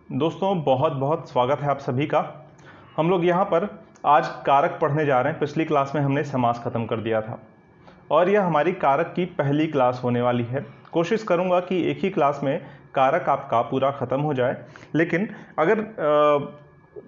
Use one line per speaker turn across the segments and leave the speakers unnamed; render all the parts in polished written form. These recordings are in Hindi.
दोस्तों बहुत बहुत स्वागत है आप सभी का। हम लोग यहाँ पर आज कारक पढ़ने जा रहे हैं। पिछली क्लास में हमने समास खत्म कर दिया था और यह हमारी कारक की पहली क्लास होने वाली है। कोशिश करूँगा कि एक ही क्लास में कारक आपका पूरा ख़त्म हो जाए, लेकिन अगर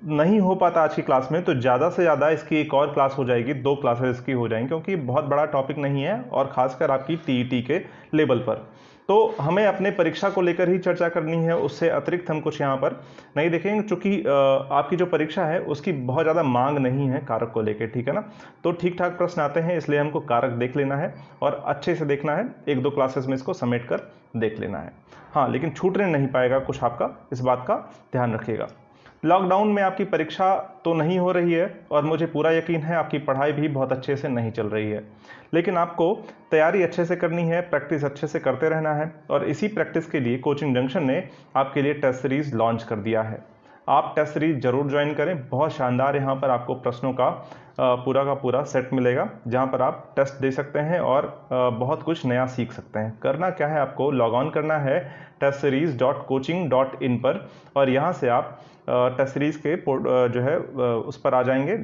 नहीं हो पाता आज की क्लास में तो ज़्यादा से ज़्यादा इसकी एक और क्लास हो जाएगी, 2 क्लासेस इसकी हो जाएंगी, क्योंकि बहुत बड़ा टॉपिक नहीं है और ख़ासकर आपकी टीईटी के लेवल पर। तो हमें अपने परीक्षा को लेकर ही चर्चा करनी है, उससे अतिरिक्त हम कुछ यहाँ पर नहीं देखेंगे, क्योंकि आपकी जो परीक्षा है उसकी बहुत ज़्यादा मांग नहीं है कारक को लेकर, ठीक है ना। तो ठीक ठाक प्रश्न आते हैं, इसलिए हमको कारक देख लेना है और अच्छे से देखना है। 1-2 क्लासेस में इसको समेट कर देख लेना है। हाँ, लेकिन छूटने नहीं पाएगा कुछ आपका, इस बात का ध्यान रखिएगा। लॉकडाउन में आपकी परीक्षा तो नहीं हो रही है और मुझे पूरा यकीन है आपकी पढ़ाई भी बहुत अच्छे से नहीं चल रही है, लेकिन आपको तैयारी अच्छे से करनी है, प्रैक्टिस अच्छे से करते रहना है। और इसी प्रैक्टिस के लिए कोचिंग जंक्शन ने आपके लिए टेस्ट सीरीज़ लॉन्च कर दिया है। आप टेस्ट सीरीज जरूर ज्वाइन करें। बहुत शानदार यहाँ पर आपको प्रश्नों का पूरा सेट मिलेगा, जहाँ पर आप टेस्ट दे सकते हैं और बहुत कुछ नया सीख सकते हैं। करना क्या है, आपको लॉग ऑन करना है testseries.coaching.in पर और यहाँ से आप टेस्ट सीरीज़ के जो है उस पर आ जाएंगे,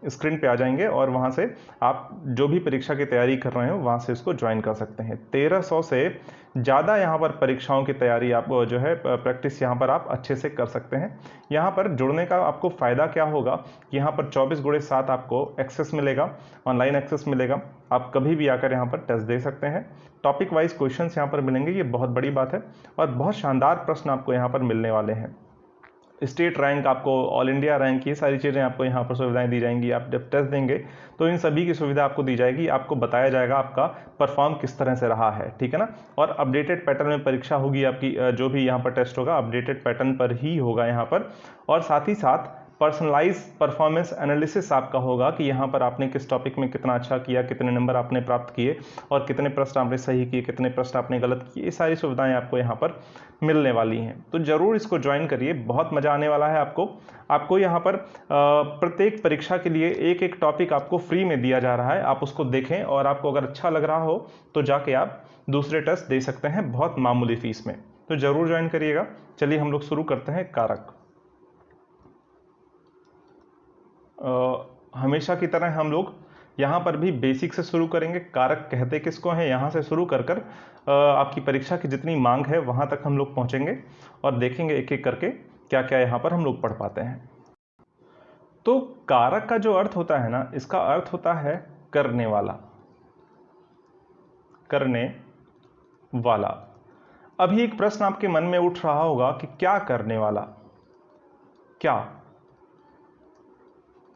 स्क्रीन पे आ जाएंगे और वहाँ से आप जो भी परीक्षा की तैयारी कर रहे हो वहाँ से इसको ज्वाइन कर सकते हैं। 1300 से ज़्यादा यहाँ पर परीक्षाओं की तैयारी आप जो है प्रैक्टिस यहाँ पर आप अच्छे से कर सकते हैं। यहाँ पर जुड़ने का आपको फ़ायदा क्या होगा, यहाँ पर 24/7 आपको एक्सेस मिलेगा, ऑनलाइन एक्सेस मिलेगा। आप कभी भी आकर यहाँ पर टेस्ट दे सकते हैं। टॉपिक वाइज क्वेश्चंस यहाँ पर मिलेंगे, ये बहुत बड़ी बात है। और बहुत शानदार प्रश्न आपको यहाँ पर मिलने वाले हैं। स्टेट रैंक, आपको ऑल इंडिया रैंक, ये सारी चीज़ें आपको यहाँ पर सुविधाएं दी जाएंगी। आप जब टेस्ट देंगे तो इन सभी की सुविधा आपको दी जाएगी। आपको बताया जाएगा आपका परफॉर्म किस तरह से रहा है, ठीक है ना। और अपडेटेड पैटर्न में परीक्षा होगी आपकी, जो भी यहाँ पर टेस्ट होगा अपडेटेड पैटर्न पर ही होगा यहाँ पर। और साथ ही साथ पर्सनलाइज परफॉर्मेंस एनालिसिस आपका होगा कि यहाँ पर आपने किस टॉपिक में कितना अच्छा किया, कितने नंबर आपने प्राप्त किए और कितने प्रश्न आपने सही किए, कितने प्रश्न आपने गलत किए। ये सारी सुविधाएं आपको यहाँ पर मिलने वाली हैं, तो ज़रूर इसको ज्वाइन करिए। बहुत मज़ा आने वाला है आपको यहाँ पर प्रत्येक परीक्षा के लिए एक एक टॉपिक आपको फ्री में दिया जा रहा है। आप उसको देखें और आपको अगर अच्छा लग रहा हो तो जाके आप दूसरे टेस्ट दे सकते हैं बहुत मामूली फीस में। तो ज़रूर ज्वाइन करिएगा। चलिए हम लोग शुरू करते हैं कारक। हमेशा की तरह हम लोग यहाँ पर भी बेसिक से शुरू करेंगे। कारक कहते किसको हैं, यहाँ से शुरू कर आपकी परीक्षा की जितनी मांग है वहाँ तक हम लोग पहुँचेंगे और देखेंगे एक एक करके क्या क्या यहाँ पर हम लोग पढ़ पाते हैं। तो कारक का जो अर्थ होता है ना, इसका अर्थ होता है करने वाला, करने वाला। अभी एक प्रश्न आपके मन में उठ रहा होगा कि क्या करने वाला, क्या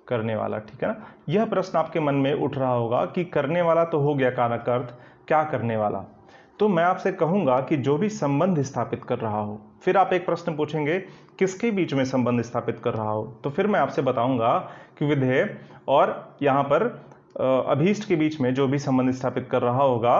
करने वाला, ठीक है ना। यह प्रश्न आपके मन में उठ रहा होगा कि करने वाला तो हो गया कारक का अर्थ, क्या करने वाला। तो मैं आपसे कहूंगा कि जो भी संबंध स्थापित कर रहा हो, फिर आप एक प्रश्न पूछेंगे किसके बीच में संबंध स्थापित कर रहा हो, तो फिर मैं आपसे बताऊंगा कि विधेय और यहाँ पर अभीष्ट के बीच में जो भी संबंध स्थापित कर रहा होगा,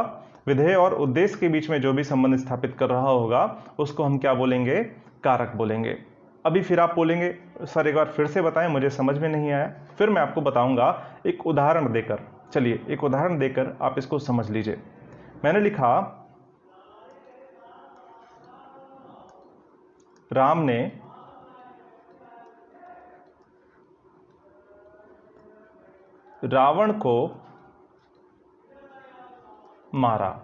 विधेय और उद्देश्य के बीच में जो भी संबंध स्थापित कर रहा होगा, उसको हम क्या बोलेंगे, कारक बोलेंगे। अभी फिर आप बोलेंगे सर एक बार फिर से बताएं, मुझे समझ में नहीं आया। फिर मैं आपको बताऊंगा एक उदाहरण देकर। चलिए एक उदाहरण देकर आप इसको समझ लीजिए। मैंने लिखा राम ने रावण को मारा।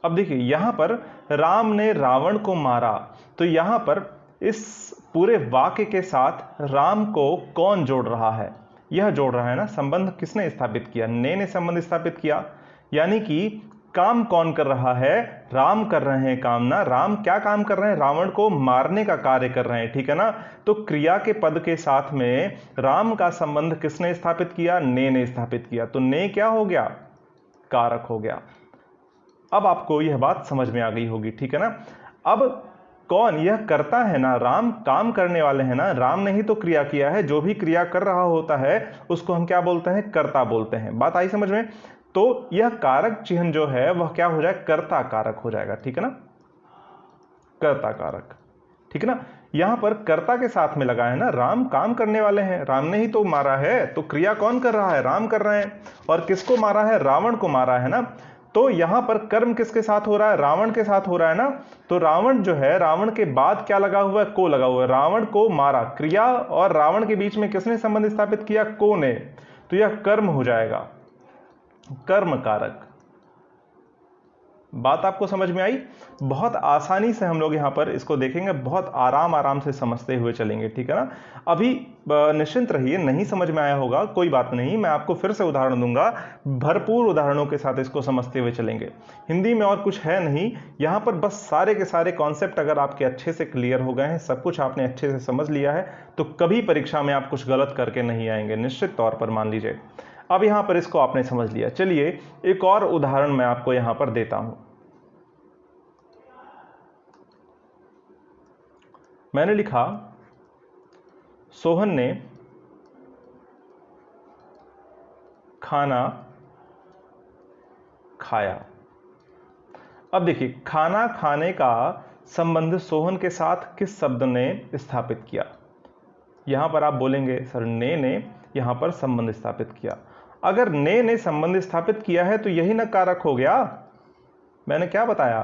अब देखिए यहां पर राम ने रावण को मारा, तो यहां पर इस पूरे वाक्य के साथ राम को कौन जोड़ रहा है, यह जोड़ रहा है ना। संबंध किसने स्थापित किया, ने संबंध स्थापित किया। यानी कि काम कौन कर रहा है, राम कर रहे हैं काम ना। राम क्या काम कर रहे हैं, रावण को मारने का कार्य कर रहे हैं, ठीक है ना। तो क्रिया के पद के साथ में राम का संबंध किसने स्थापित किया, ने स्थापित किया। तो ने क्या हो गया, कारक हो गया। अब आपको यह बात समझ में आ गई होगी, ठीक है ना। अब कौन, यह करता है ना, राम काम करने वाले हैं ना, राम ने ही तो क्रिया किया है। जो भी क्रिया कर रहा होता है उसको हम क्या बोलते हैं, कर्ता बोलते हैं। बात आई समझ में। तो यह कारक चिन्ह जो है वह क्या हो जाए, कर्ता कारक हो जाएगा, ठीक है ना, कर्ता कारक, ठीक है ना। यहां पर कर्ता के साथ में लगा है ना, राम काम करने वाले हैं, राम ने ही तो मारा है, तो क्रिया कौन कर रहा है, राम कर रहे हैं। और किसको मारा है, रावण को मारा है ना। तो यहां पर कर्म किसके साथ हो रहा है? रावण के साथ हो रहा है ना। तो रावण जो है, रावण के बाद क्या लगा हुआ है? को लगा हुआ है। रावण को मारा, क्रिया और रावण के बीच में किसने संबंध स्थापित किया? को ने। तो यह कर्म हो जाएगा, कर्म कारक। बात आपको समझ में आई? बहुत आसानी से हम लोग यहां पर इसको देखेंगे, बहुत आराम आराम से समझते हुए चलेंगे, ठीक है ना। अभी निश्चिंत रहिए, नहीं समझ में आया होगा कोई बात नहीं, मैं आपको फिर से उदाहरण दूंगा, भरपूर उदाहरणों के साथ इसको समझते हुए चलेंगे। हिंदी में और कुछ है नहीं, यहां पर बस सारे के सारे कॉन्सेप्ट अगर आपके अच्छे से क्लियर हो गए हैं, सब कुछ आपने अच्छे से समझ लिया है, तो कभी परीक्षा में आप कुछ गलत करके नहीं आएंगे, निश्चित तौर पर मान लीजिए। अब यहां पर इसको आपने समझ लिया, चलिए एक और उदाहरण मैं आपको यहां पर देता हूं। मैंने लिखा, सोहन ने खाना खाया। अब देखिए, खाना खाने का संबंध सोहन के साथ किस शब्द ने स्थापित किया? यहां पर आप बोलेंगे सर ने यहां पर संबंध स्थापित किया। अगर ने संबंध स्थापित किया है तो यही ना कारक हो गया। मैंने क्या बताया?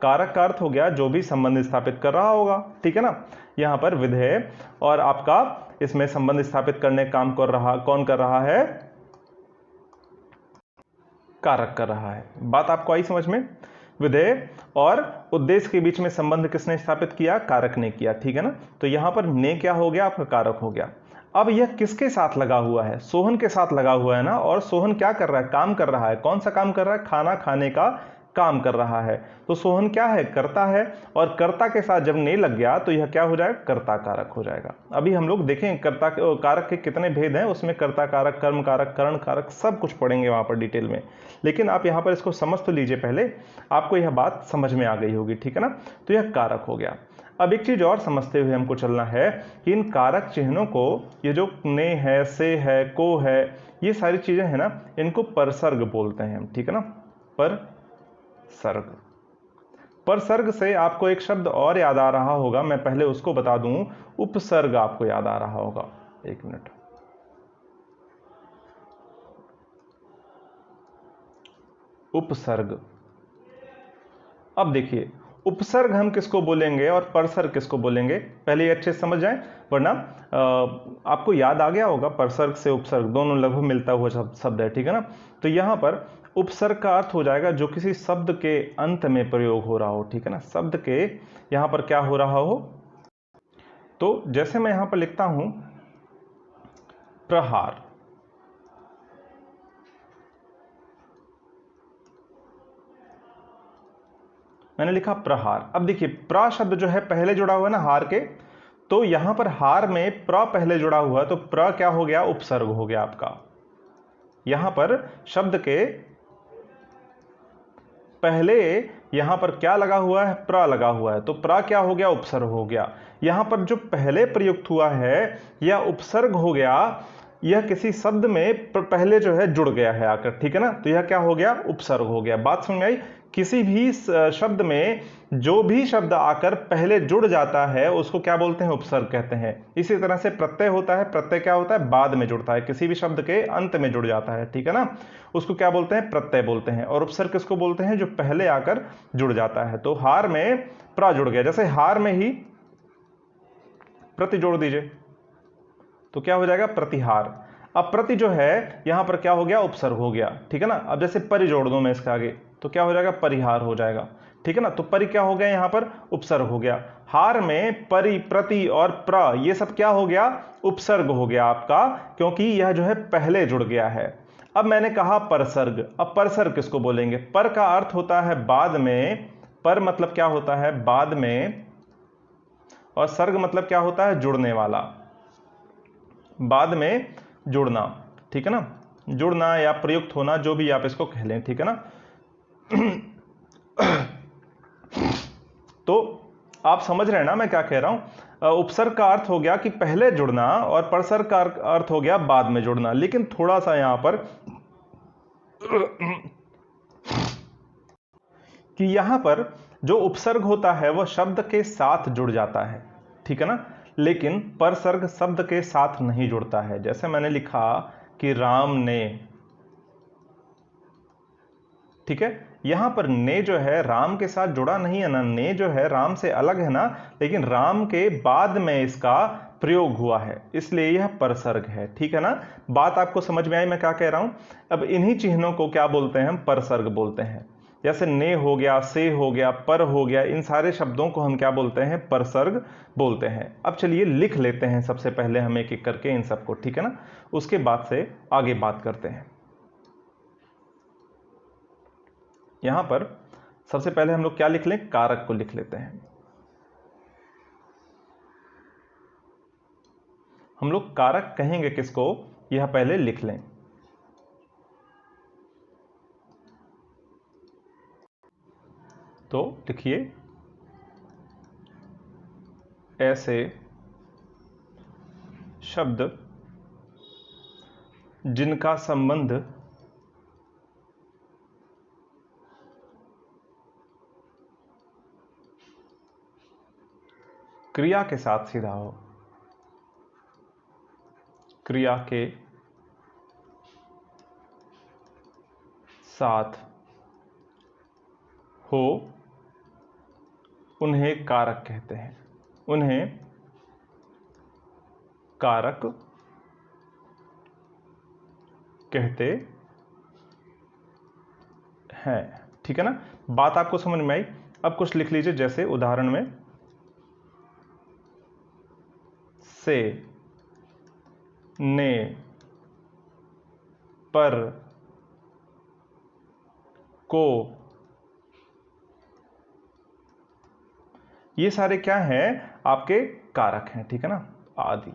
कारक का अर्थ हो गया जो भी संबंध स्थापित कर रहा होगा, ठीक है ना। यहां पर विधेय और आपका इसमें संबंध स्थापित करने काम कौन कर रहा है? कारक कर रहा है। बात आपको आई समझ में? विधेय और उद्देश्य के बीच में संबंध किसने स्थापित किया? कारक ने किया, ठीक है ना। तो यहां पर ने क्या हो गया? आपका कारक हो गया। अब यह किसके साथ लगा हुआ है? सोहन के साथ लगा हुआ है ना। और सोहन क्या कर रहा है? काम कर रहा है। कौन सा काम कर रहा है? खाना खाने का काम कर रहा है। तो सोहन क्या है? कर्ता है। और कर्ता के साथ जब ने लग गया तो यह क्या हो जाएगा? कर्ता कारक हो जाएगा। अभी हम लोग देखें कर्ता कारक के कितने भेद हैं, उसमें कर्ता कारक, कर्म कारक, करण कारक सब कुछ पढ़ेंगे वहां पर डिटेल में। लेकिन आप यहां पर इसको समझ तो लीजिए, पहले आपको यह बात समझ में आ गई होगी, ठीक है ना। तो यह कारक हो गया। अब एक चीज और समझते हुए हमको चलना है कि इन कारक चिन्हों को, ये जो ने है, से है, को है, ये सारी चीजें हैं ना, इनको परसर्ग बोलते हैं हम, ठीक है ना। परसर्ग। परसर्ग से आपको एक शब्द और याद आ रहा होगा, मैं पहले उसको बता दूं, उपसर्ग आपको याद आ रहा होगा। एक मिनट, उपसर्ग। अब देखिए, उपसर्ग हम किसको बोलेंगे और परसर्ग किसको बोलेंगे, पहले ये अच्छे से समझ जाएं, वरना आपको याद आ गया होगा परसर्ग से उपसर्ग दोनों लगभग मिलता हुआ शब्द है, ठीक है ना। तो यहां पर उपसर्ग का अर्थ हो जाएगा जो किसी शब्द के अंत में प्रयोग हो रहा हो, ठीक है ना। शब्द के यहां पर क्या हो रहा हो, तो जैसे मैं यहां पर लिखता हूं प्रहार, मैंने लिखा प्रहार। अब देखिए, प्र शब्द जो है पहले जुड़ा हुआ है ना हार के, तो यहां पर हार में प्र पहले जुड़ा हुआ है, तो प्र क्या हो गया? उपसर्ग हो गया आपका। यहां पर शब्द के पहले यहां पर क्या लगा हुआ है? प्र लगा हुआ है, तो प्र क्या हो गया? उपसर्ग हो गया। यहां पर जो पहले प्रयुक्त हुआ है यह उपसर्ग हो गया, यह किसी शब्द में पहले जो है जुड़ गया है आकर, ठीक है ना। तो यह क्या हो गया? उपसर्ग हो गया। बात समझ में आई? किसी भी शब्द में जो भी शब्द आकर पहले जुड़ जाता है उसको क्या बोलते हैं? उपसर्ग कहते हैं। इसी तरह से प्रत्यय होता है, प्रत्यय क्या होता है? बाद में जुड़ता है, किसी भी शब्द के अंत में जुड़ जाता है, ठीक है ना, उसको क्या बोलते हैं? प्रत्यय बोलते हैं। और उपसर्ग किसको बोलते हैं? जो पहले आकर जुड़ जाता है। तो हार में प्र जुड़ गया, जैसे हार में ही प्रति जोड़ दीजिए तो क्या हो जाएगा? प्रतिहार। अब प्रति जो है यहां पर क्या हो गया? उपसर्ग हो गया, ठीक है ना। अब जैसे परि जोड़ दो मैं इसके आगे तो क्या हो जाएगा? परिहार हो जाएगा, ठीक है ना। तो परि क्या हो गया? यहां पर उपसर्ग हो गया। हार में परि, प्रति और प्र ये सब क्या हो गया? उपसर्ग हो गया आपका, क्योंकि यह जो है पहले जुड़ गया है। अब मैंने कहा परसर्ग। अब परसर्ग किसको बोलेंगे? पर का अर्थ होता है बाद में, पर मतलब क्या होता है? बाद में, और सर्ग मतलब क्या होता है? जुड़ने वाला, बाद में जुड़ना, ठीक है ना, जुड़ना या प्रयुक्त होना, जो भी आप इसको कह लें, ठीक है ना। तो आप समझ रहे हैं ना मैं क्या कह रहा हूं? उपसर्ग का अर्थ हो गया कि पहले जुड़ना, और परसर्ग का अर्थ हो गया बाद में जुड़ना। लेकिन थोड़ा सा यहां पर कि यहां पर जो उपसर्ग होता है वह शब्द के साथ जुड़ जाता है, ठीक है ना। लेकिन परसर्ग शब्द के साथ नहीं जुड़ता है। जैसे मैंने लिखा कि राम ने ठीक है। यहां पर ने जो है राम के साथ जुड़ा नहीं है ना, ने जो है राम से अलग है ना, लेकिन राम के बाद में इसका प्रयोग हुआ है, इसलिए यह परसर्ग है। ठीक है ना, बात आपको समझ में आई मैं क्या कह रहा हूं। अब इन्हीं चिन्हों को क्या बोलते हैं हम, परसर्ग बोलते हैं। जैसे ने हो गया, से हो गया, पर हो गया, इन सारे शब्दों को हम क्या बोलते हैं, परसर्ग बोलते हैं। अब चलिए लिख लेते हैं सबसे पहले हम एक एक करके इन सबको, ठीक है ना, उसके बाद से आगे बात करते हैं। यहां पर सबसे पहले हम लोग क्या लिख लें, कारक को लिख लेते हैं। हम लोग कारक कहेंगे किसको, यह पहले लिख लें। तो लिखिए, ऐसे शब्द जिनका संबंध क्रिया के साथ सीधा हो, क्रिया के साथ हो, उन्हें कारक कहते हैं, उन्हें कारक कहते हैं। ठीक है ना, बात आपको समझ में आई। अब कुछ लिख लीजिए, जैसे उदाहरण में से, ने, पर, को, ये सारे क्या हैं, आपके कारक हैं। ठीक है ना, आदि।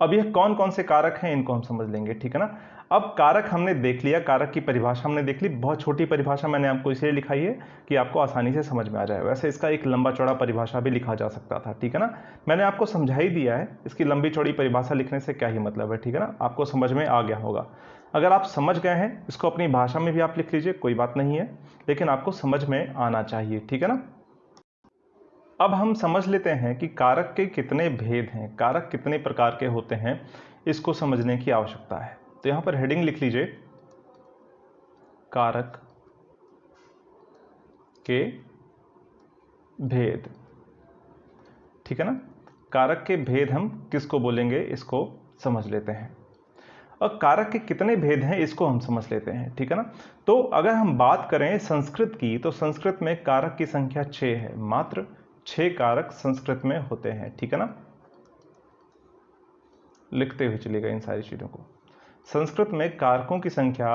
अब यह कौन कौन से कारक हैं इनको हम समझ लेंगे। ठीक है ना, अब कारक हमने देख लिया, कारक की परिभाषा हमने देख ली। बहुत छोटी परिभाषा मैंने आपको इसलिए लिखाई है कि आपको आसानी से समझ में आ जाए। वैसे इसका एक लंबा चौड़ा परिभाषा भी लिखा जा सकता था। ठीक है ना, मैंने आपको समझा ही दिया है, इसकी लंबी चौड़ी परिभाषा लिखने से क्या ही मतलब है। ठीक है ना, आपको समझ में आ गया होगा। अगर आप समझ गए हैं, इसको अपनी भाषा में भी आप लिख लीजिए, कोई बात नहीं है, लेकिन आपको समझ में आना चाहिए। ठीक है ना, अब हम समझ लेते हैं कि कारक के कितने भेद हैं, कारक कितने प्रकार के होते हैं, इसको समझने की आवश्यकता है। तो यहां पर हेडिंग लिख लीजिए, कारक के भेद। ठीक है ना, कारक के भेद हम किसको बोलेंगे, इसको समझ लेते हैं। और कारक के कितने भेद हैं इसको हम समझ लेते हैं। ठीक है ना, तो अगर हम बात करें संस्कृत की, तो संस्कृत में कारक की संख्या 6 है, मात्र 6 कारक संस्कृत में होते हैं। ठीक है ना, लिखते हुए चलिएगा इन सारी चीजों को। संस्कृत में कारकों की संख्या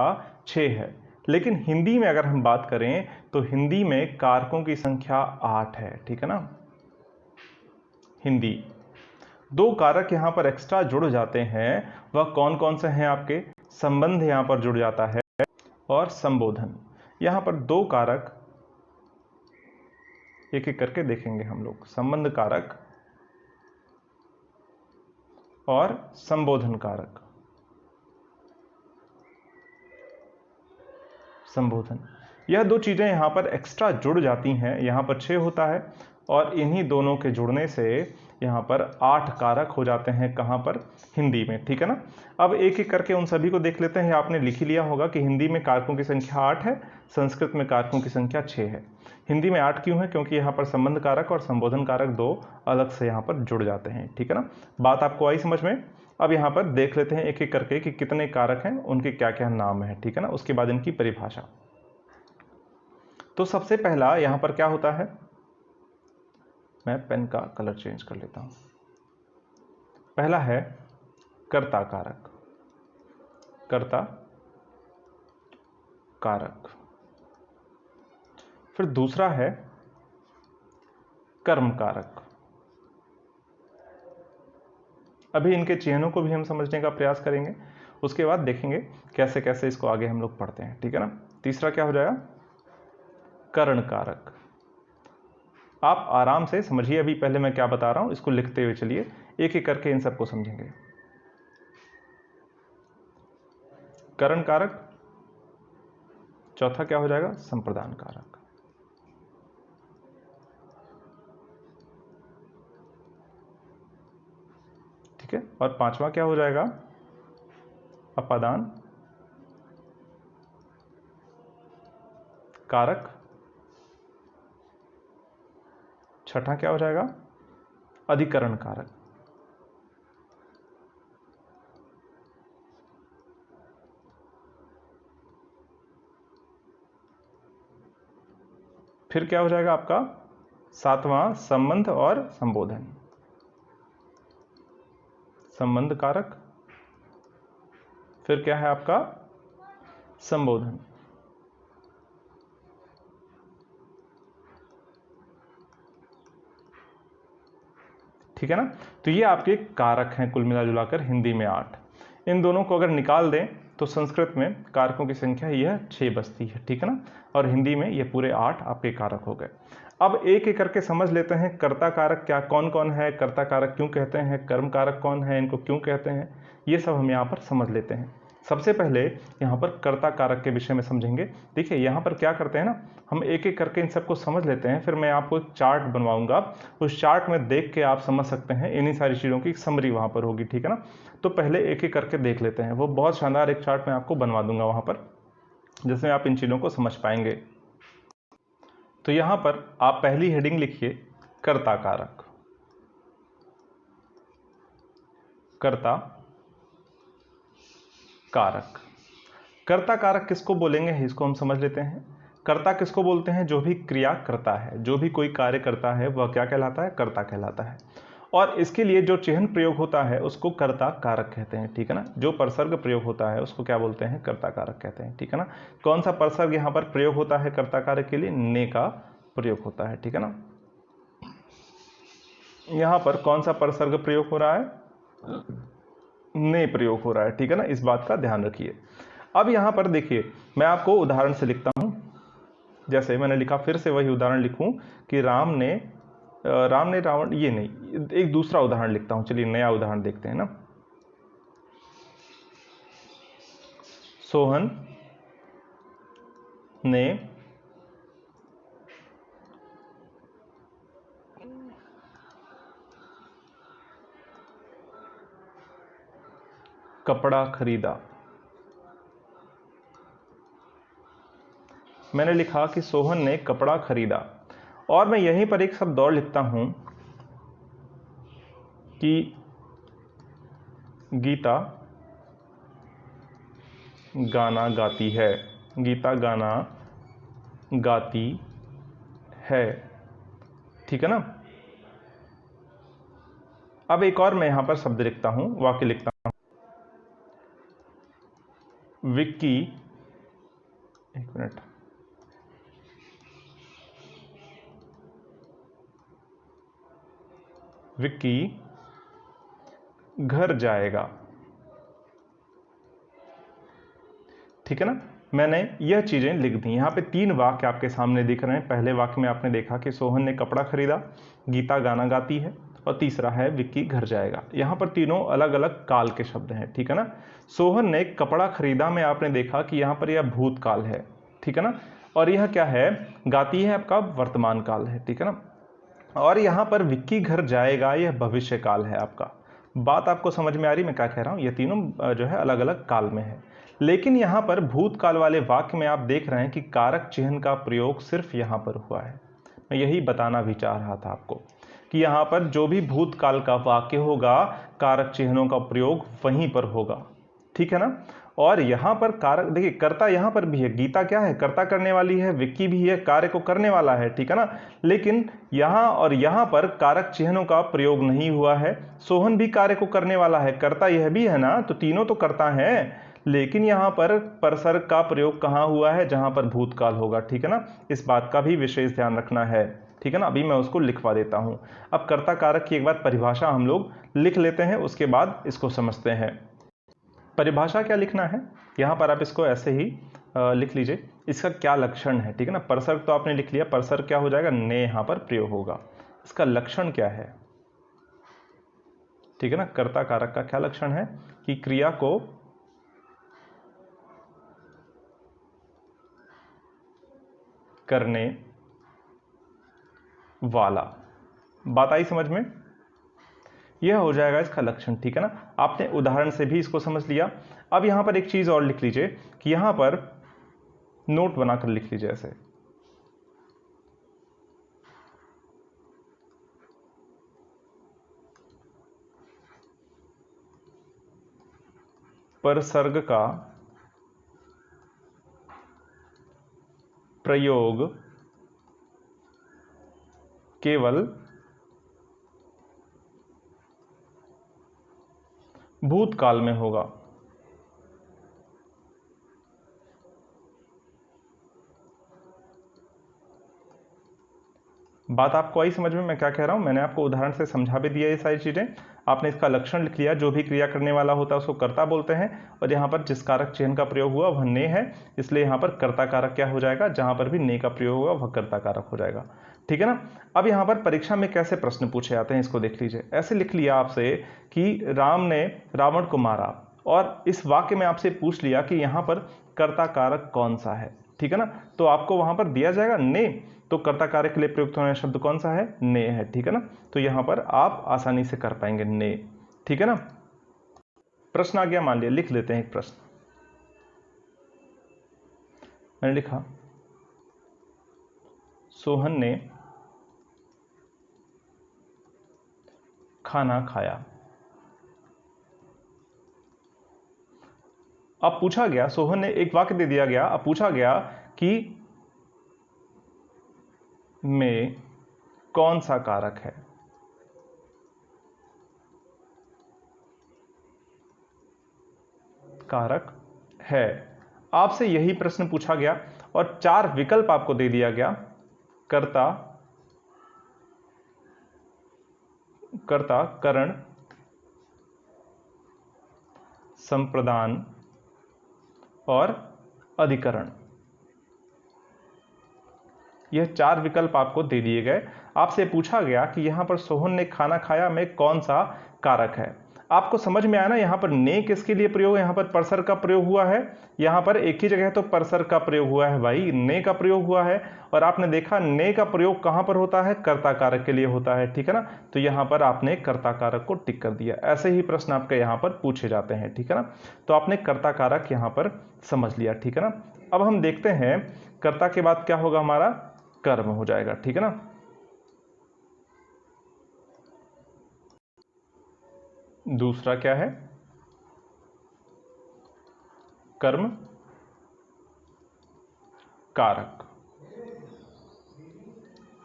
6 है, लेकिन हिंदी में अगर हम बात करें तो हिंदी में कारकों की संख्या 8 है। ठीक है ना, हिंदी। 2 कारक यहां पर एक्स्ट्रा जुड़ जाते हैं, वह कौन कौन से हैं आपके, संबंध यहां पर जुड़ जाता है और संबोधन। यहां पर 2 कारक एक एक करके देखेंगे हम लोग, संबंध कारक और संबोधन कारक। संबोधन, यह 2 चीजें यहां पर एक्स्ट्रा जुड़ जाती हैं। यहां पर 6 होता है और इन्हीं दोनों के जुड़ने से यहां पर 8 कारक हो जाते हैं। कहां पर, हिंदी में। ठीक है ना, अब एक एक करके उन सभी को देख लेते हैं। आपने लिख ही लिया होगा कि हिंदी में कारकों की संख्या 8 है, संस्कृत में कारकों की संख्या 6 है। हिंदी में 8 क्यों है, क्योंकि यहां पर संबंध कारक और संबोधन कारक 2 अलग से यहां पर जुड़ जाते हैं। ठीक है ना, बात आपको आई समझ में। अब यहां पर देख लेते हैं एक एक करके कि कितने कारक हैं, उनके क्या क्या नाम है। ठीक है ना, उसके बाद इनकी परिभाषा। तो सबसे पहला यहां पर क्या होता है, मैं पेन का कलर चेंज कर लेता हूं। पहला है कर्ता कारक, कर्ता कारक। फिर दूसरा है कर्म कारक। अभी इनके चिन्हों को भी हम समझने का प्रयास करेंगे, उसके बाद देखेंगे कैसे कैसे इसको आगे हम लोग पढ़ते हैं। ठीक है ना, तीसरा क्या हो जाएगा, कर्ण कारक। आप आराम से समझिए, अभी पहले मैं क्या बता रहा हूं इसको लिखते हुए चलिए, एक एक करके इन सबको समझेंगे। कर्ण कारक। चौथा क्या हो जाएगा, संप्रदान कारक। ठीक है, और पांचवा क्या हो जाएगा, अपादान कारक, छठा क्या हो जाएगा, अधिकरण कारक। फिर क्या हो जाएगा आपका सातवां संबंध और संबोधन, संबंध कारक। फिर क्या है आपका संबोधन। ठीक है ना। तो ये आपके कारक हैं कुल मिला जुलाकर हिंदी में 8। इन दोनों को अगर निकाल दें तो संस्कृत में कारकों की संख्या यह 6 बचती है। ठीक है ना। और हिंदी में ये पूरे 8 आपके कारक हो गए। अब एक एक करके समझ लेते हैं कर्ता कारक क्या कौन कौन है, कर्ता कारक क्यों कहते हैं, कर्म कारक कौन है, इनको क्यों कहते हैं, ये सब हम यहाँ पर समझ लेते हैं। सबसे पहले यहाँ पर कर्ता कारक के विषय में समझेंगे। देखिए यहाँ पर क्या करते हैं ना, हम एक एक करके इन सबको समझ लेते हैं, फिर मैं आपको एक चार्ट बनवाऊंगा, उस चार्ट में देख के आप समझ सकते हैं, इन्हीं सारी चीज़ों की समरी वहाँ पर होगी। ठीक है ना। तो पहले एक एक करके देख लेते हैं, वो बहुत शानदार एक चार्ट मैं आपको बनवा दूंगा वहाँ पर, जिसमें आप इन चीज़ों को समझ पाएंगे। तो यहाँ पर आप पहली हेडिंग लिखिए कर्ता कारक। कर्ता कारक, कर्ता कारक किसको बोलेंगे इसको हम समझ लेते हैं। कर्ता किसको बोलते हैं, जो भी क्रिया करता है, जो भी कोई कार्य करता है वह क्या कहलाता है, कर्ता कहलाता है। और इसके लिए जो चिह्न प्रयोग होता है उसको कर्ता कारक कहते हैं। ठीक है ना। जो परसर्ग प्रयोग होता है उसको क्या बोलते हैं, कर्ता कारक कहते हैं। ठीक है ना। कौन सा परसर्ग यहाँ पर प्रयोग होता है कर्ता कारक के लिए, ने का प्रयोग होता है। ठीक है ना। यहाँ पर कौन सा परसर्ग प्रयोग हो रहा है, ने प्रयोग हो रहा है। ठीक है ना। इस बात का ध्यान रखिए। अब यहाँ पर देखिए मैं आपको उदाहरण से लिखता हूं, जैसे मैंने लिखा, फिर से वही उदाहरण लिखूं कि राम ने रावण, ये नहीं, एक दूसरा उदाहरण लिखता हूं। चलिए नया उदाहरण देखते हैं ना। सोहन ने कपड़ा खरीदा। मैंने लिखा कि सोहन ने कपड़ा खरीदा, और मैं यहीं पर एक शब्द और लिखता हूं कि गीता गाना गाती है। गीता गाना गाती है। ठीक है ना। अब एक और मैं यहां पर शब्द लिखता हूं, वाक्य लिखता हूं, विक्की, एक मिनट, विक्की घर जाएगा। ठीक है ना। मैंने यह चीजें लिख दी। यहाँ पे 3 वाक्य आपके सामने दिख रहे हैं। पहले वाक्य में आपने देखा कि सोहन ने कपड़ा खरीदा, गीता गाना गाती है, और तीसरा है विक्की घर जाएगा। यहाँ पर तीनों अलग अलग काल के शब्द हैं। ठीक है ना। सोहन ने कपड़ा खरीदा में आपने देखा कि यहाँ पर यह भूतकाल है। ठीक है ना। और यह क्या है, गाती है, आपका वर्तमान काल है। ठीक है ना। और यहाँ पर विक्की घर जाएगा, यह भविष्य काल है आपका। बात आपको समझ में आ रही मैं क्या कह रहा हूँ। ये तीनों जो है अलग अलग काल में है। लेकिन यहाँ पर भूतकाल वाले वाक्य में आप देख रहे हैं कि कारक चिह्न का प्रयोग सिर्फ यहाँ पर हुआ है। मैं यही बताना भी चाह रहा था आपको कि यहाँ पर जो भी भूतकाल का वाक्य होगा कारक चिन्हों का प्रयोग वहीं पर होगा। ठीक है ना। और यहाँ पर कारक देखिए, कर्ता यहाँ पर भी है, गीता क्या है, कर्ता करने वाली है, विक्की भी है, कार्य को करने वाला है। ठीक है ना। लेकिन यहाँ और यहाँ पर कारक चिन्हों का प्रयोग नहीं हुआ है। सोहन भी कार्य को करने वाला है, कर्ता यह भी है ना, तो तीनों तो कर्ता हैं। लेकिन यहाँ पर परसर्ग का प्रयोग कहाँ हुआ है, जहाँ पर भूतकाल होगा। ठीक है ना। इस बात का भी विशेष ध्यान रखना है। ठीक है ना। अभी मैं उसको लिखवा देता हूं। अब कर्ता कारक की एक बार परिभाषा हम लोग लिख लेते हैं, उसके बाद इसको समझते हैं। परिभाषा क्या लिखना है, यहां पर आप इसको ऐसे ही लिख लीजिए, इसका क्या लक्षण है। ठीक है ना। परसर्ग तो आपने लिख लिया, परसर्ग क्या हो जाएगा, ने यहां पर प्रयोग होगा। इसका लक्षण क्या है, ठीक है ना। कर्ता कारक का क्या लक्षण है कि क्रिया को करने वाला। बात आई समझ में, यह हो जाएगा इसका लक्षण। ठीक है ना। आपने उदाहरण से भी इसको समझ लिया। अब यहां पर एक चीज और लिख लीजिए कि यहां पर नोट बनाकर लिख लीजिए ऐसे परसर्ग का प्रयोग केवल भूतकाल में होगा। बात आपको आई समझ में मैं क्या कह रहा हूं? मैंने आपको उदाहरण से समझा भी दिया ये सारी चीजें। आपने इसका लक्षण लिख लिया। जो भी क्रिया करने वाला होता है उसको कर्ता बोलते हैं, और यहाँ पर जिस कारक चिन्ह का प्रयोग हुआ वह ने है, इसलिए यहाँ पर कर्ता कारक क्या हो जाएगा? जहां पर भी ने का प्रयोग होगा वह कर्ता कारक हो जाएगा। ठीक है ना। अब यहाँ पर परीक्षा में कैसे प्रश्न पूछे जाते हैं इसको देख लीजिए। ऐसे लिख लिया आपसे कि राम ने रावण को मारा, और इस वाक्य में आपसे पूछ लिया कि यहाँ पर कर्ता कारक कौन सा है। ठीक है ना। तो आपको वहां पर दिया जाएगा ने, तो कर्ता कारक के लिए प्रयुक्त होने वाला शब्द कौन सा है? ने है। ठीक है ना। तो यहां पर आप आसानी से कर पाएंगे ने। ठीक है ना। प्रश्न आ गया, मान लिया, लिख लेते हैं एक प्रश्न। मैंने लिखा सोहन ने खाना खाया। अब पूछा गया, सोहन ने, एक वाक्य दे दिया गया, अब पूछा गया कि में कौन सा कारक है? कारक है। आपसे यही प्रश्न पूछा गया और 4 विकल्प आपको दे दिया गया। कर्ता, कर्ता, करण, संप्रदान और अधिकरण। यह 4 विकल्प आपको दे दिए गए। आपसे पूछा गया कि यहां पर सोहन ने खाना खाया में कौन सा कारक है। आपको समझ में आया ना, यहां पर ने किसके लिए प्रयोग है? यहां पर परसर का प्रयोग हुआ है। यहां पर एक ही जगह तो परसर का प्रयोग हुआ है भाई, ने का प्रयोग हुआ है। और आपने देखा ने का प्रयोग कहां पर होता है? कर्ता कारक के लिए होता है। ठीक है ना। तो यहां पर आपने कर्ता कारक को टिक कर दिया। ऐसे ही प्रश्न आपके यहां पर पूछे जाते हैं। ठीक है ना। तो आपने कर्ता कारक यहां पर समझ लिया। ठीक है ना। अब हम देखते हैं कर्ता के बाद क्या होगा? हमारा कर्म हो जाएगा। ठीक है ना। दूसरा क्या है? कर्म कारक।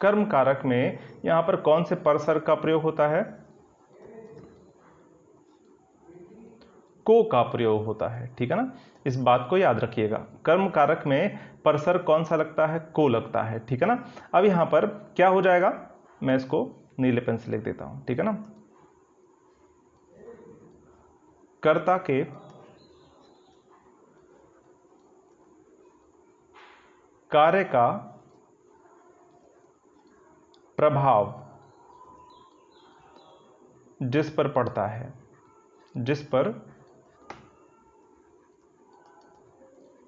कर्म कारक में यहां पर कौन से परसर का प्रयोग होता है? को का प्रयोग होता है। ठीक है ना। इस बात को याद रखिएगा। कर्म कारक में परसर कौन सा लगता है? को लगता है। ठीक है ना। अब यहां पर क्या हो जाएगा? मैं इसको नीले पेन से लिख देता हूं। ठीक है ना। कर्ता के कार्य का प्रभाव जिस पर पड़ता है, जिस पर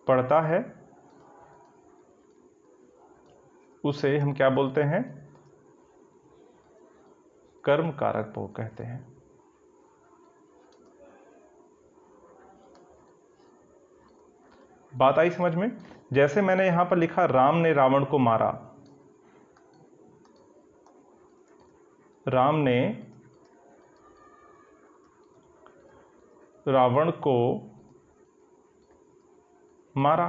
पड़ता है, उसे हम क्या बोलते हैं? कर्म कारक को कहते हैं। बात आई समझ में? जैसे मैंने यहां पर लिखा राम ने रावण को मारा। राम ने रावण को मारा।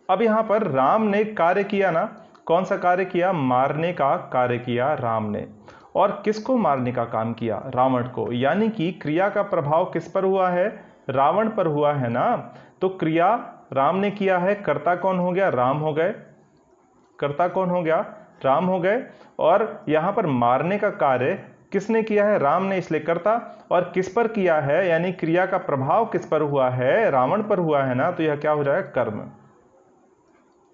अब यहां पर राम ने कार्य किया ना, कौन सा कार्य किया? मारने का कार्य किया राम ने। और किसको मारने का काम किया? रावण को। यानी कि क्रिया का प्रभाव किस पर हुआ है? रावण पर हुआ है ना। तो क्रिया राम ने किया है, कर्ता कौन हो गया? राम हो गए। कर्ता कौन हो गया? राम हो गए। और यहां पर मारने का कार्य किसने किया है? राम ने, इसलिए कर्ता। और किस पर किया है? यानी क्रिया का प्रभाव किस पर हुआ है? रावण पर हुआ है ना। तो यह क्या हो जाएगा? कर्म।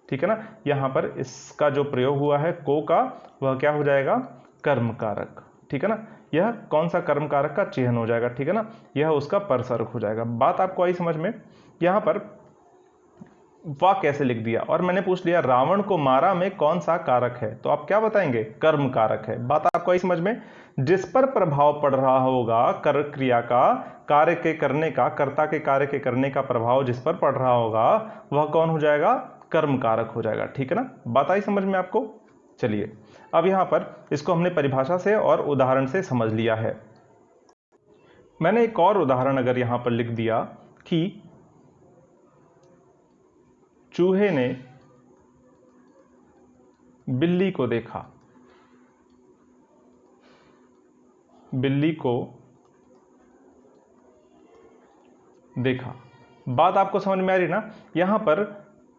ठीक है ना। यहां पर इसका जो प्रयोग हुआ है को का, वह क्या हो जाएगा? कर्म कारक। ठीक है ना। यह कौन सा कर्म कारक का चिन्ह हो जाएगा? ठीक है ना। यह उसका परसर्ग हो जाएगा। बात आपको आई समझ में? यहां पर वाह कैसे लिख दिया, और मैंने पूछ लिया रावण को मारा में कौन सा कारक है, तो आप क्या बताएंगे? कर्म कारक है। बात आपको आई समझ में? जिस पर प्रभाव पड़ रहा होगा कर क्रिया का, कार्य के करने का, कर्ता के कार्य के करने का प्रभाव जिस पर पड़ रहा होगा वह कौन हो जाएगा? कर्म कारक हो जाएगा। ठीक है ना। बात आई समझ में आपको? चलिए अब यहां पर इसको हमने परिभाषा से और उदाहरण से समझ लिया है। मैंने एक और उदाहरण अगर यहां पर लिख दिया, कि चूहे ने बिल्ली को देखा। बिल्ली को देखा। बात आपको समझ में आ रही ना? यहां पर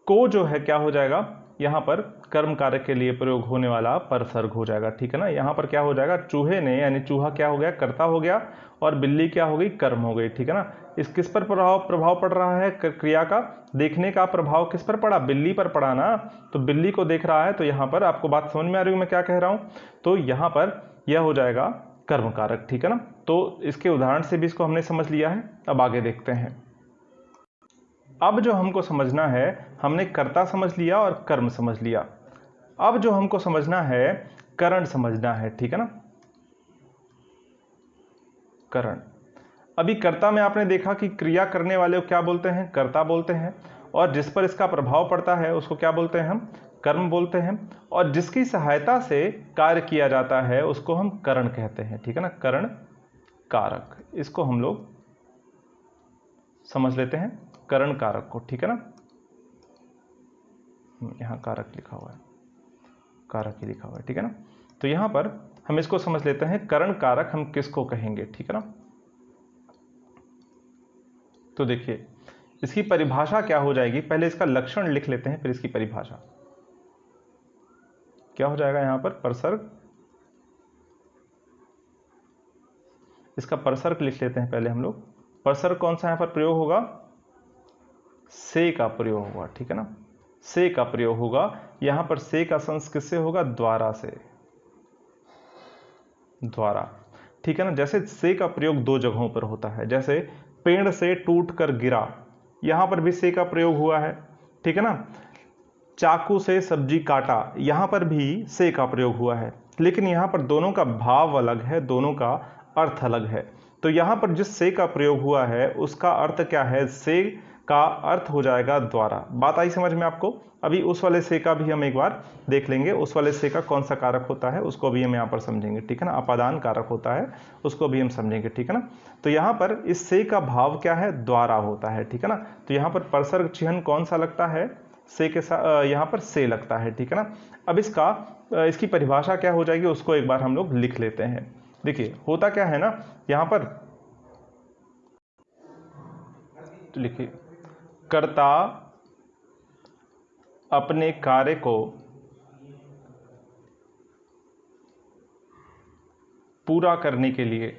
को जो है क्या हो जाएगा, यहां पर कर्म कारक के लिए प्रयोग होने वाला परसर्ग हो जाएगा, ठीक है ना। यहां पर क्या हो जाएगा, चूहे ने यानी चूहा क्या हो गया, कर्ता हो गया, और बिल्ली क्या हो गई, कर्म हो गई, ठीक है ना। इस किस पर प्रभाव पड़ रहा है, क्रिया का, देखने का प्रभाव किस पर पड़ा, बिल्ली पर पड़ा ना। तो बिल्ली को देख रहा है, तो यहां पर आपको बात समझ में आ रही है मैं क्या कह रहा हूं। तो यहां पर यह हो जाएगा कर्म कारक, ठीक है ना। तो इसके उदाहरण से भी इसको हमने समझ लिया है। अब आगे देखते हैं। अब जो हमको समझना है, हमने कर्ता समझ लिया और कर्म समझ लिया। अब जो हमको समझना है, करण समझना है, ठीक है ना। करण। अभी कर्ता में आपने देखा कि क्रिया करने वाले को क्या बोलते हैं, कर्ता बोलते हैं, और जिस पर इसका प्रभाव पड़ता है उसको क्या बोलते हैं, हम कर्म बोलते हैं, और जिसकी सहायता से कार्य किया जाता है उसको हम करण कहते हैं, ठीक है ना। करण कारक, इसको हम लोग समझ लेते हैं, करण कारक को, ठीक है ना। यहां कारक लिखा हुआ है, कारक ही लिखा हुआ है, ठीक है ना। तो यहां पर हम इसको समझ लेते हैं, करण कारक हम किसको कहेंगे, ठीक है ना। तो देखिए इसकी परिभाषा क्या हो जाएगी, पहले इसका लक्षण लिख लेते हैं फिर इसकी परिभाषा क्या हो जाएगा। यहां पर परसर्ग, इसका परसर्ग लिख लेते हैं पहले हम लोग। परसर्ग कौन सा यहां पर प्रयोग होगा, से का प्रयोग होगा, ठीक है ना। से का प्रयोग होगा, यहां पर से का संस किससे होगा, द्वारा से, द्वारा, ठीक है ना। जैसे से का प्रयोग दो जगहों पर होता है, जैसे पेड़ से टूट कर गिरा, यहां पर भी से का प्रयोग हुआ है, ठीक है ना। चाकू से सब्जी काटा, यहां पर भी से का प्रयोग हुआ है, लेकिन यहां पर दोनों का भाव अलग है, दोनों का अर्थ अलग है। तो यहां पर जिस से का प्रयोग हुआ है उसका अर्थ क्या है, से का अर्थ हो जाएगा द्वारा। बात आई समझ में आपको। अभी उस वाले से का भी हम एक बार देख लेंगे, उस वाले से का कौन सा कारक होता है उसको भी हम यहां पर समझेंगे, ठीक है ना। अपादान कारक होता है, उसको भी हम समझेंगे, ठीक है ना। तो यहां पर इस से का भाव क्या है, द्वारा होता है, ठीक है ना। तो यहां पर परसर्ग चिन्ह कौन सा लगता है, से के साथ यहां पर से लगता है, ठीक है ना। अब इसकी परिभाषा क्या हो जाएगी उसको एक बार हम लोग लिख लेते हैं। देखिए होता क्या है ना, यहां पर लिखिए, कर्ता अपने कार्य को पूरा करने के लिए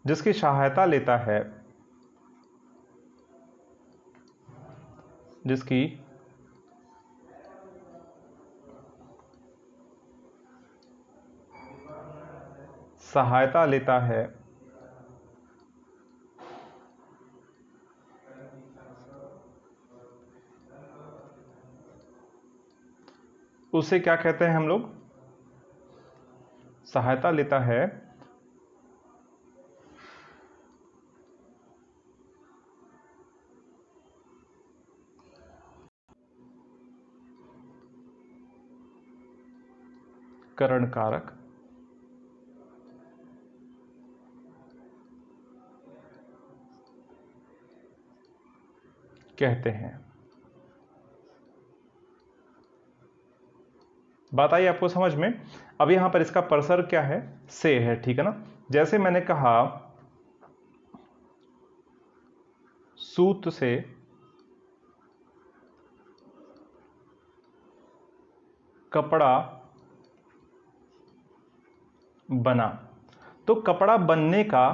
जिसकी सहायता लेता है, जिसकी सहायता लेता है, उसे क्या कहते हैं हम लोग, सहायता लेता है करण कारक कहते हैं। बात आई आपको समझ में। अब यहां पर इसका परसर्ग क्या है, से है, ठीक है ना। जैसे मैंने कहा सूत से कपड़ा बना, तो कपड़ा बनने का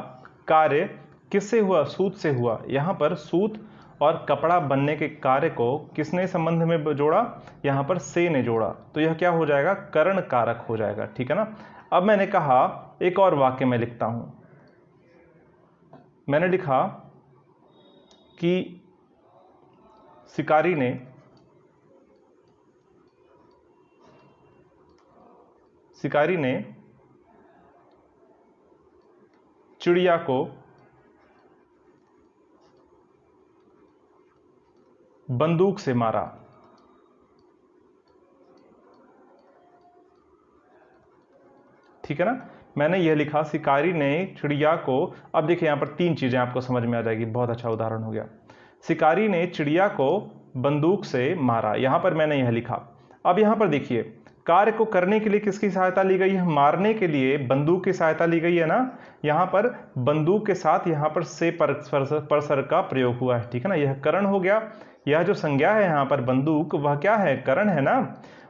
कार्य किससे हुआ, सूत से हुआ। यहां पर सूत और कपड़ा बनने के कार्य को किसने संबंध में जोड़ा, यहां पर से ने जोड़ा, तो यह क्या हो जाएगा, करण कारक हो जाएगा, ठीक है ना। अब मैंने कहा एक और वाक्य में लिखता हूं, मैंने लिखा कि शिकारी ने चिड़िया को बंदूक से मारा। ठीक है ना। मैंने यह लिखा शिकारी ने चिड़िया को, अब देखिए यहाँ पर 3 चीजें आपको समझ में आ जाएगी, बहुत अच्छा उदाहरण हो गया। शिकारी ने चिड़िया को बंदूक से मारा, यहां पर मैंने यह लिखा। अब यहां पर देखिए कार्य को करने के लिए किसकी सहायता ली गई है, मारने के लिए बंदूक की सहायता ली गई है ना। यहां पर बंदूक के साथ यहां पर से परसर्ग का प्रयोग हुआ है, ठीक है ना। यह करण हो गया, यह जो संज्ञा है यहां पर बंदूक, वह क्या है, करण है ना।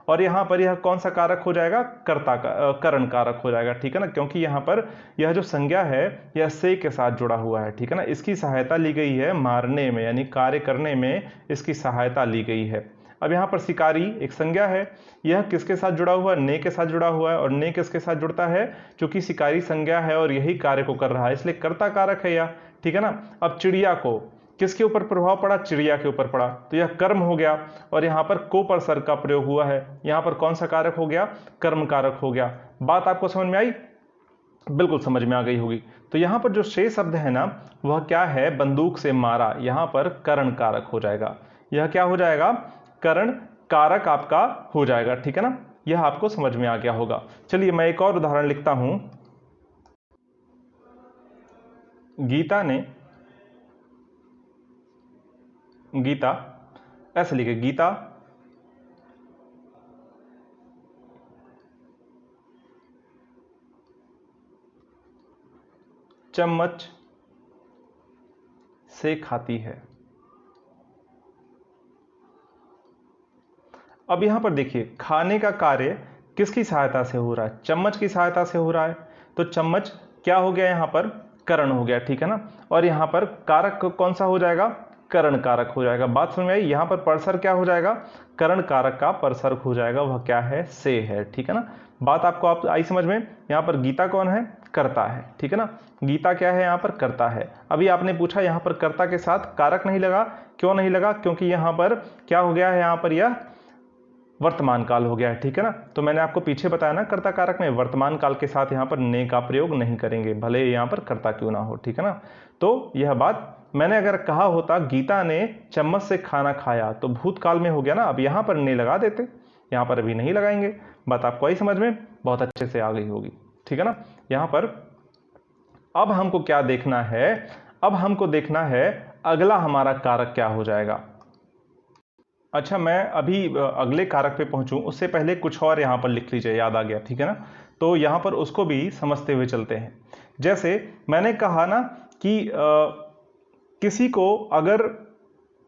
और यहां पर यह कौन सा कारक हो जाएगा, कर्ता का करण कारक हो जाएगा, ठीक है ना, क्योंकि यहां पर यह जो संज्ञा है यह से के साथ जुड़ा हुआ है, ठीक है ना। इसकी सहायता ली गई है मारने में, यानी कार्य करने में इसकी सहायता ली गई है। अब यहां पर शिकारी एक संज्ञा है, यह किसके साथ जुड़ा हुआ है, ने के साथ जुड़ा हुआ है, और ने किसके साथ जुड़ता है, क्योंकि शिकारी संज्ञा है और यही कार्य को कर रहा है, इसलिए कर्ता कारक है यह, ठीक है ना। अब चिड़िया को किसके ऊपर प्रभाव पड़ा, चिड़िया के ऊपर पड़ा, तो यह कर्म हो गया, और यहां पर को परसर्ग का प्रयोग हुआ है, यहां पर कौन सा कारक हो गया, कर्म कारक हो गया। बात आपको समझ में आई, बिल्कुल समझ में आ गई होगी। तो यहां पर जो शेष शब्द है ना वह क्या है, बंदूक से मारा, यहां पर करण कारक हो जाएगा, यह क्या हो जाएगा, करण कारक आपका हो जाएगा, ठीक है ना। यह आपको समझ में आ गया होगा। चलिए मैं एक और उदाहरण लिखता हूं। गीता ऐसे लिखे, गीता चम्मच से खाती है। अब यहां पर देखिए खाने का कार्य किसकी सहायता से हो रहा है, चम्मच की सहायता से हो रहा है, तो चम्मच क्या हो गया, यहां पर करण हो गया, ठीक है ना। और यहां पर कारक कौन सा हो जाएगा, करण कारक हो जाएगा। बात समझ में आई, यहां पर परसर्ग क्या हो जाएगा, करण कारक का परसर्ग हो जाएगा, वह क्या है, से है, ठीक है ना। बात आपको आप आई समझ में। यहां पर गीता कौन है, कर्ता है, ठीक है ना। गीता क्या है, यहां पर कर्ता है। अभी आपने पूछा यहां पर कर्ता के साथ कारक नहीं लगा, क्यों नहीं लगा, क्योंकि यहां पर क्या हो गया है, यहां पर यह वर्तमान काल हो गया है, ठीक है ना। तो मैंने आपको पीछे बताया ना कर्ता कारक में वर्तमान काल के साथ यहां पर ने का प्रयोग नहीं करेंगे, भले यहां पर कर्ता क्यों ना हो, ठीक है ना। तो यह बात मैंने अगर कहा होता गीता ने चम्मच से खाना खाया तो भूतकाल में हो गया ना, अब यहां पर ने लगा देते, यहां पर अभी नहीं लगाएंगे। बात आपको आई समझ में, बहुत अच्छे से आ गई होगी, ठीक है ना। यहां पर अब हमको क्या देखना है, अब हमको देखना है अगला हमारा कारक क्या हो जाएगा। अच्छा मैं अभी अगले कारक पे पहुंचूं उससे पहले कुछ और यहां पर लिख लीजिए, याद आ गया, ठीक है ना। तो यहां पर उसको भी समझते हुए चलते हैं। जैसे मैंने कहा ना कि किसी को अगर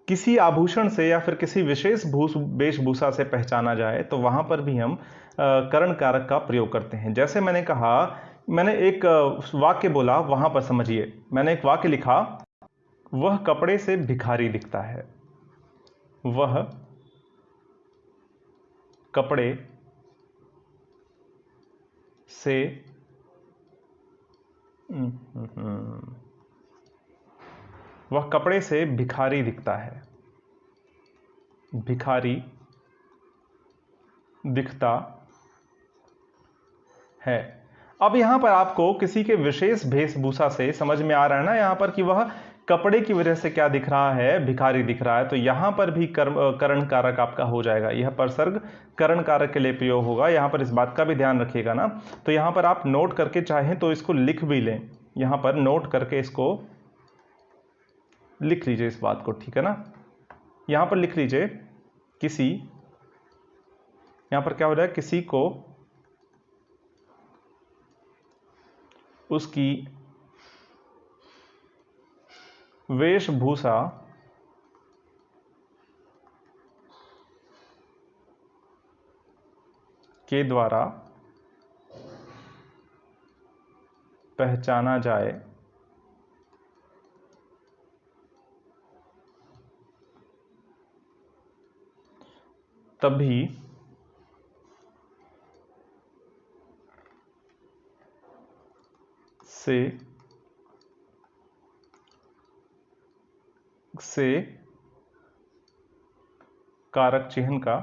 किसी आभूषण से या फिर किसी विशेष वेशभूषा से पहचाना जाए तो वहां पर भी हम करण कारक का प्रयोग करते हैं। जैसे मैंने कहा, मैंने एक वाक्य बोला, वहां पर समझिए, मैंने एक वाक्य लिखा, वह कपड़े से भिखारी दिखता है, वह कपड़े से वह कपड़े से भिखारी दिखता है, भिखारी दिखता है। अब यहां पर आपको किसी के विशेष वेशभूषा से समझ में आ रहा है ना यहां पर कि वह कपड़े की वजह से क्या दिख रहा है, भिखारी दिख रहा है, तो यहां पर भी करण कारक आपका हो जाएगा, यह परसर्ग करण कारक के लिए प्रयोग होगा। यहां पर इस बात का भी ध्यान रखिएगा ना। तो यहां पर आप नोट करके चाहें तो इसको लिख भी लें, यहां पर नोट करके इसको लिख लीजिए इस बात को, ठीक है ना। यहां पर लिख लीजिए किसी, यहां पर क्या हो जाएगा, किसी को उसकी वेशभूषा के द्वारा पहचाना जाए, तभी से कारक चिह्न का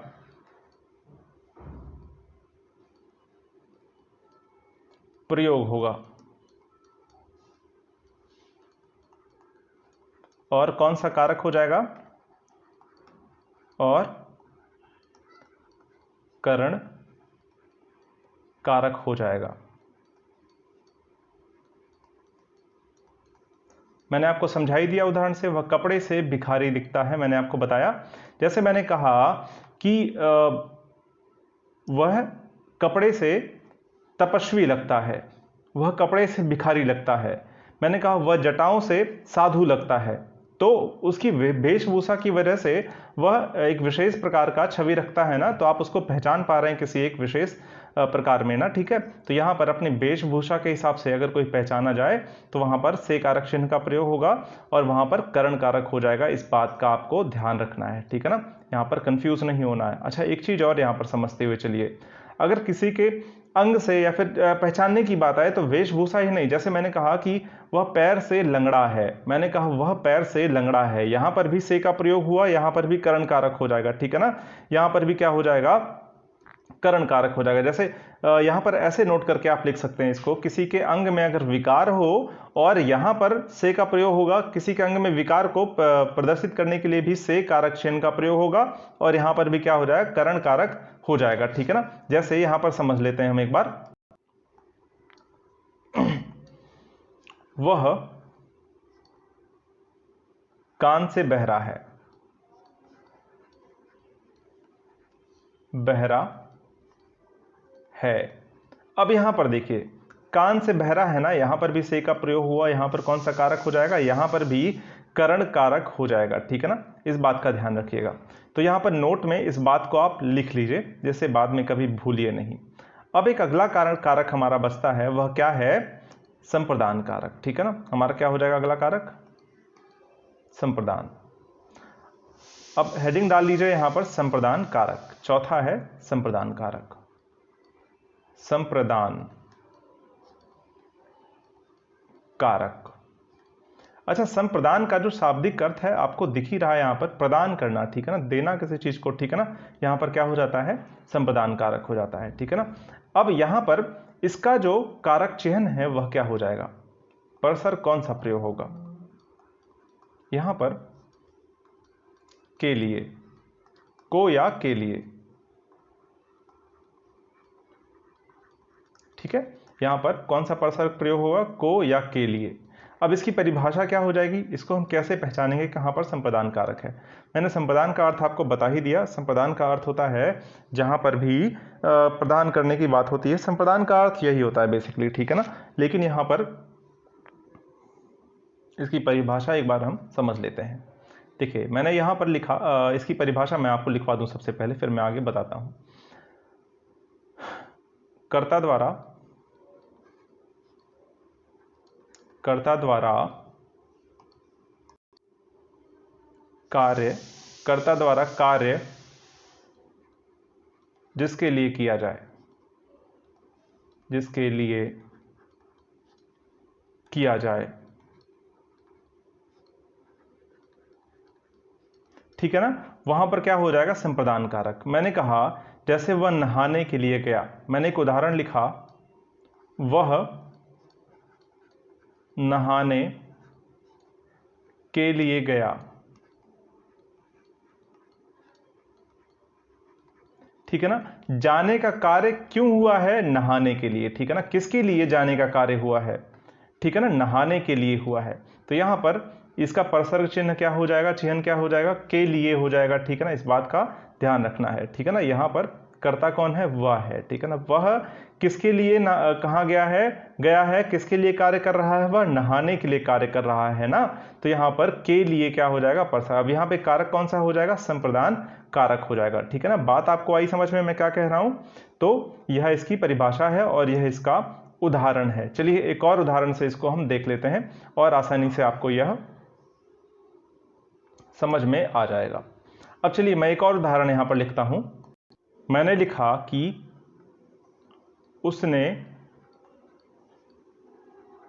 प्रयोग होगा। और कौन सा कारक हो जाएगा, और करण कारक हो जाएगा, मैंने आपको समझा ही दिया उदाहरण से, वह कपड़े से भिखारी दिखता है। मैंने आपको बताया, जैसे मैंने कहा कि वह कपड़े से तपस्वी लगता है, वह कपड़े से भिखारी लगता है। मैंने कहा वह जटाओं से साधु लगता है, तो उसकी वेशभूषा की वजह से वह एक विशेष प्रकार का छवि रखता है ना, तो आप उसको पहचान पा रहे हैं किसी एक विशेष प्रकार में ना, ठीक है। तो यहाँ पर अपनी वेशभूषा के हिसाब से अगर कोई पहचाना जाए तो वहाँ पर से कारक चिन्ह का प्रयोग होगा और वहाँ पर करण कारक हो जाएगा। इस बात का आपको ध्यान रखना है, ठीक है ना, यहाँ पर कंफ्यूज नहीं होना है। अच्छा, एक चीज़ और यहाँ पर समझते हुए चलिए, अगर किसी के अंग से या फिर पहचानने की बात आए तो वेशभूषा ही नहीं, जैसे मैंने कहा कि वह पैर से लंगड़ा है, मैंने कहा वह पैर से लंगड़ा है, यहां पर भी से का प्रयोग हुआ, यहां पर भी करण कारक हो जाएगा, ठीक है ना। यहां पर भी क्या हो जाएगा, करण कारक हो जाएगा। जैसे यहां पर ऐसे नोट करके आप लिख सकते हैं इसको, किसी के अंग में अगर विकार हो और यहां पर से का प्रयोग होगा, किसी के अंग में विकार को प्रदर्शित करने के लिए भी से कारक चिन्ह का प्रयोग होगा और यहां पर भी क्या हो जाएगा, करण कारक हो जाएगा, ठीक है ना। जैसे यहां पर समझ लेते हैं हम एक बार, वह कान से बहरा है, बहरा है। अब यहां पर देखिए, कान से बहरा है ना, यहां पर भी से का प्रयोग हुआ, यहां पर कौन सा कारक हो जाएगा, यहां पर भी करण कारक हो जाएगा, ठीक है ना। इस बात का ध्यान रखिएगा। तो यहां पर नोट में इस बात को आप लिख लीजिए, जैसे बाद में कभी भूलिए नहीं। अब एक अगला कारक हमारा बचता है, वह क्या है, संप्रदान कारक, ठीक है ना। हमारा क्या हो जाएगा अगला कारक, संप्रदान। अब हेडिंग डाल लीजिए यहां पर संप्रदान कारक, चौथा है संप्रदान कारक, संप्रदान कारक। अच्छा, संप्रदान का जो शाब्दिक अर्थ है आपको दिख ही रहा है यहां पर, प्रदान करना, ठीक है ना, देना किसी चीज को, ठीक है ना। यहां पर क्या हो जाता है, संप्रदान कारक हो जाता है, ठीक है ना। अब यहां पर इसका जो कारक चिन्ह है वह क्या हो जाएगा, परसर कौन सा प्रयोग होगा, यहां पर के लिए, को या के लिए, ठीक है। यहां पर कौन सा परसर प्रयोग होगा, को या के लिए। अब इसकी परिभाषा क्या हो जाएगी, इसको हम कैसे पहचानेंगे कहां पर संप्रदान कारक है। मैंने संप्रदान का अर्थ आपको बता ही दिया। संप्रदान का अर्थ होता है जहां पर भी प्रदान करने की बात होती है, संप्रदान का अर्थ यही होता है बेसिकली, ठीक है ना। लेकिन यहां पर इसकी परिभाषा एक बार हम समझ लेते हैं। देखिए, मैंने यहां पर लिखा, इसकी परिभाषा मैं आपको लिखवा दूं सबसे पहले, फिर मैं आगे बताता हूं। कर्ता द्वारा कार्य, कर्ता द्वारा कार्य जिसके लिए किया जाए, जिसके लिए किया जाए, ठीक है ना, वहां पर क्या हो जाएगा, संप्रदान कारक। मैंने कहा जैसे वह नहाने के लिए गया, मैंने एक उदाहरण लिखा, वह नहाने के लिए गया, ठीक है ना। जाने का कार्य क्यों हुआ है, नहाने के लिए, ठीक है ना। किसके लिए जाने का कार्य हुआ है, ठीक है ना, नहाने के लिए हुआ है। तो यहां पर इसका परसर्ग चिन्ह क्या हो जाएगा, चिन्ह क्या हो जाएगा, के लिए हो जाएगा, ठीक है ना। इस बात का ध्यान रखना है, ठीक है ना। यहां पर कर्ता कौन है, वह है, ठीक है ना। वह किसके लिए कहां गया है, किसके लिए कार्य कर रहा है, वह नहाने के लिए कार्य कर रहा है ना। तो यहां पर के लिए क्या हो जाएगा, परसर्ग। अब यहां पे कारक कौन सा हो जाएगा, संप्रदान कारक हो जाएगा, ठीक है ना। बात आपको आई समझ में मैं क्या कह रहा हूं। तो यह इसकी परिभाषा है और यह इसका उदाहरण है। चलिए एक और उदाहरण से इसको हम देख लेते हैं और आसानी से आपको यह समझ में आ जाएगा। अब चलिए मैं एक और उदाहरण यहां पर लिखता हूं। मैंने लिखा कि उसने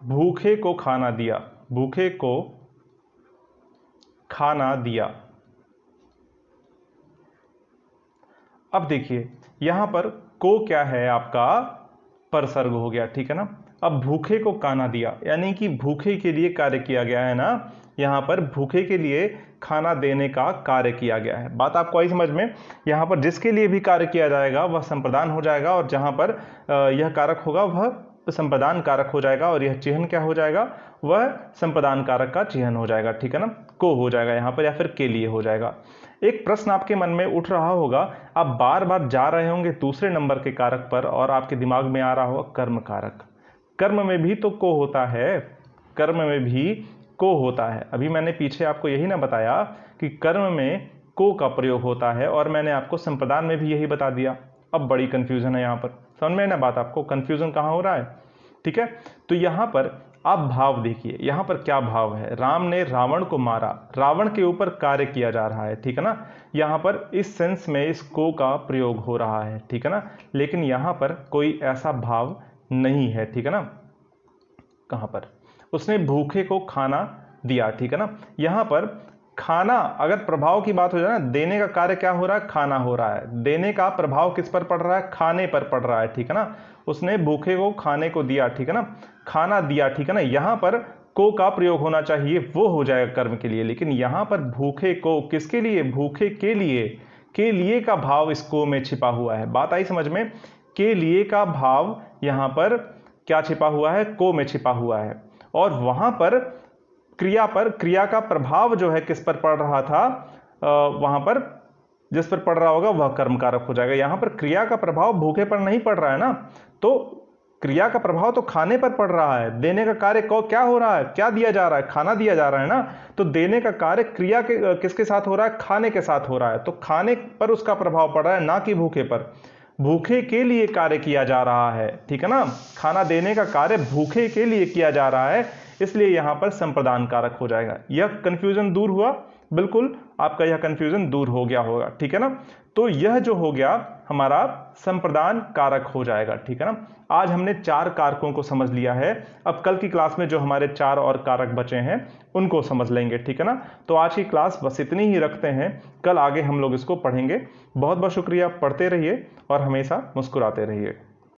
भूखे को खाना दिया, भूखे को खाना दिया। अब देखिए यहां पर को क्या है, आपका परसर्ग हो गया, ठीक है ना। अब भूखे को खाना दिया यानी कि भूखे के लिए कार्य किया गया है ना, यहां पर भूखे के लिए खाना देने का कार्य किया गया है। बात आपको आई समझ में। यहां पर जिसके लिए भी कार्य किया जाएगा वह संप्रदान हो जाएगा और जहां पर यह कारक होगा वह संप्रदान कारक हो जाएगा और यह चिह्न क्या हो जाएगा, वह संप्रदान कारक का चिह्न हो जाएगा, ठीक है ना, को हो जाएगा यहाँ पर या फिर के लिए हो जाएगा। एक प्रश्न आपके मन में उठ रहा होगा, आप बार बार जा रहे होंगे दूसरे नंबर के कारक पर और आपके दिमाग में आ रहा होगा कर्म कारक। कर्म में भी तो को होता है, कर्म में भी को होता है। अभी मैंने पीछे आपको यही ना बताया कि कर्म में को का प्रयोग होता है और मैंने आपको संप्रदान में भी यही बता दिया। अब बड़ी कंफ्यूजन है यहाँ पर, समझ में ना बात, आपको कंफ्यूजन कहाँ हो रहा है, ठीक है। तो यहाँ पर आप भाव देखिए, यहाँ पर क्या भाव है, राम ने रावण को मारा, रावण के ऊपर कार्य किया जा रहा है, ठीक है ना। यहाँ पर इस सेंस में इस को का प्रयोग हो रहा है, ठीक है ना, लेकिन यहाँ पर कोई ऐसा भाव नहीं है, ठीक है ना। कहाँ पर, उसने भूखे को खाना दिया, ठीक है ना। यहाँ पर खाना, अगर प्रभाव की बात हो जाए ना, देने का कार्य क्या हो रहा है, खाना हो रहा है, देने का प्रभाव किस पर पड़ रहा है, खाने पर पड़ रहा है, ठीक है ना। उसने भूखे को खाने को दिया, ठीक है ना, खाना दिया, ठीक है ना। यहाँ पर को का प्रयोग होना चाहिए, वो हो जाएगा कर्म के लिए, लेकिन यहाँ पर भूखे को, किसके लिए, भूखे के लिए का भाव इस को में छिपा हुआ है। बात आई समझ में, के लिए का भाव यहाँ पर क्या छिपा हुआ है, को में छिपा हुआ है, और वहां पर क्रिया पर, क्रिया का प्रभाव जो है किस पर पड़ रहा था, वहां पर जिस पर पड़ रहा होगा वह कर्म कारक हो जाएगा। यहां पर क्रिया का प्रभाव भूखे पर नहीं पड़ रहा है ना, तो क्रिया का प्रभाव तो खाने पर पड़ रहा है। देने का कार्य को क्या हो रहा है, क्या दिया जा रहा है, खाना दिया जा रहा है ना, तो देने का कार्य क्रिया के किसके साथ हो रहा है, खाने के साथ हो रहा है, तो खाने पर उसका प्रभाव पड़ रहा है, ना कि भूखे पर। भूखे के लिए कार्य किया जा रहा है, ठीक है ना, खाना देने का कार्य भूखे के लिए किया जा रहा है, इसलिए यहां पर संप्रदान कारक हो जाएगा। यह कंफ्यूजन दूर हुआ, बिल्कुल आपका यह कंफ्यूजन दूर हो गया होगा, ठीक है ना। तो यह जो हो गया हमारा संप्रदान कारक हो जाएगा, ठीक है ना। आज हमने 4 कारकों को समझ लिया है, अब कल की क्लास में जो हमारे 4 और कारक बचे हैं उनको समझ लेंगे, ठीक है ना। तो आज की क्लास बस इतनी ही रखते हैं, कल आगे हम लोग इसको पढ़ेंगे। बहुत बहुत शुक्रिया, पढ़ते रहिए और हमेशा मुस्कुराते रहिए।